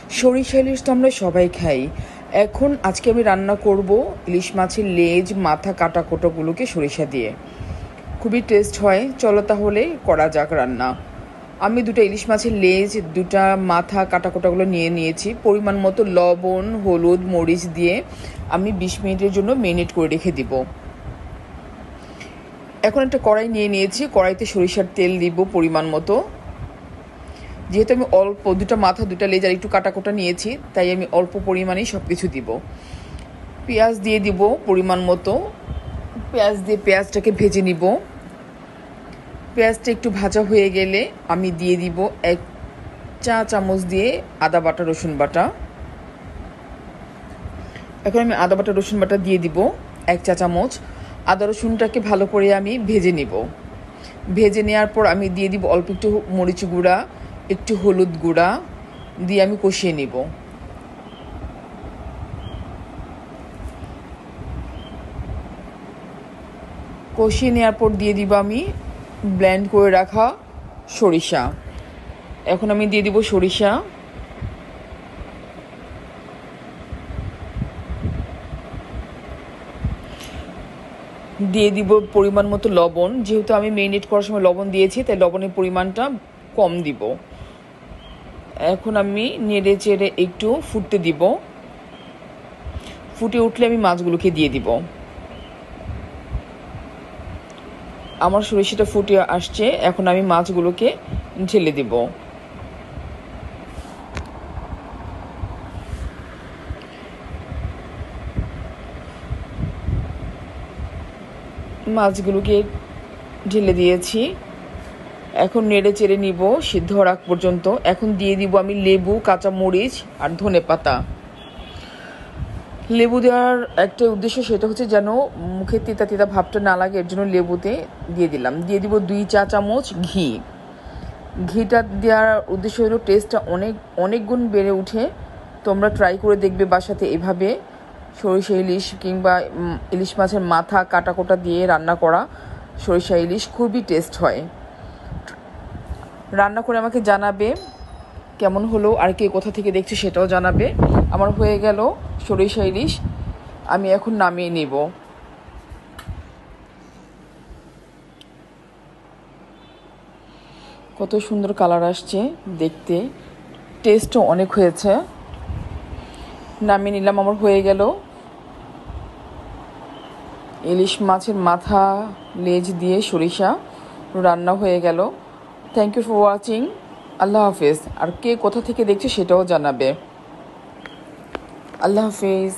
সরিষা ইলিশ তো আমরা সবাই খাই। এখন আজকে আমি রান্না করব ইলিশ মাছের লেজ, মাথা, কাটা কোটোগুলোকে সরিষা দিয়ে। খুবই টেস্ট হয়। চলো তাহলে করা যাক রান্না। আমি দুটো ইলিশ মাছের লেজ, দুটা মাথা, কাটা কোটাগুলো নিয়ে নিয়েছি। পরিমাণ মতো লবণ, হলুদ, মরিচ দিয়ে আমি 20 মিনিটের জন্য মেরিনেট করে রেখে দিব। এখন একটা কড়াই নিয়ে নিয়েছি, কড়াইতে সরিষার তেল দিব পরিমাণ মতো। যেহেতু আমি অল্প দুটা মাথা, দুটা লেজ আর একটু কাটা কোটা নিয়েছি, তাই আমি অল্প পরিমাণেই সব কিছু দিব। পেঁয়াজ দিয়ে দিব পরিমাণ মতো। পেঁয়াজ দিয়ে পেঁয়াজটাকে ভেজে নিব। পেঁয়াজটা একটু ভাজা হয়ে গেলে আমি দিয়ে দিব 1 চা চামচ দিয়ে আদা বাটা, রসুন বাটা। এখন আমি আদা বাটা, রসুন বাটা দিয়ে দিব 1 চা চামচ। আদা রসুনটাকে ভালো করে আমি ভেজে নিব। ভেজে নেওয়ার পর আমি দিয়ে দিব অল্প একটু মরিচ গুঁড়া, একটু হলুদ গুঁড়া দিয়ে আমি কষিয়ে নিব। কষিয়ে নেওয়ার পর দিয়ে দিব আমি ব্লেন্ড করে রাখা সরিষা। এখন আমি দিয়ে দিব সরিষা। দিয়ে দিব পরিমাণ মতো লবণ। যেহেতু আমি মেরিনেট করার সময় লবণ দিয়েছি, তাই লবণের পরিমাণটা কম দিব। এখন আমি নেড়ে চেড়ে একটু ফুটতে দিব। ফুটে উঠলে আমি মাছগুলোকে দিয়ে দিব। আমার সরিষাটা ফুটে আসছে, এখন আমি মাছগুলোকে ঢেলে দিব। মাছগুলোকে ঢেলে দিয়েছি। এখন নেড়ে চেড়ে নিব সিদ্ধ হওয়ার আগ পর্যন্ত। এখন দিয়ে দিব আমি লেবু, কাঁচা মরিচ আর ধনেপাতা। লেবু দেওয়ার একটা উদ্দেশ্য, সেটা হচ্ছে যেন মুখে তিতা তিতা ভাবটা না লাগে, এর জন্য লেবুতে দিয়ে দিলাম। দিয়ে দিব 2 চা চামচ ঘি। ঘিটা দেওয়ার উদ্দেশ্য হলো টেস্টটা অনেক গুণ বেড়ে উঠে। তোমরা ট্রাই করে দেখবে বাসাতে এভাবে সরিষা ইলিশ কিংবা ইলিশ মাছের মাথা, কাটা কোটা দিয়ে রান্না করা সরিষা ইলিশ খুবই টেস্ট হয়। রান্না করে আমাকে জানাবে কেমন হলো, আর কে কোথা থেকে দেখছে সেটাও জানাবে। আমার হয়ে গেল সরিষা ইলিশ, আমি এখন নামিয়ে নেব। কত সুন্দর কালার আসছে দেখতে, টেস্টও অনেক হয়েছে। নামিয়ে নিলাম, আমার হয়ে গেল ইলিশ মাছের মাথা, লেজ দিয়ে সরিষা রান্না হয়ে গেল। Thank you for watching. আল্লাহ হাফেজ। আর কে কোথা থেকে দেখছে সেটাও জানাবে। আল্লাহ হাফেজ।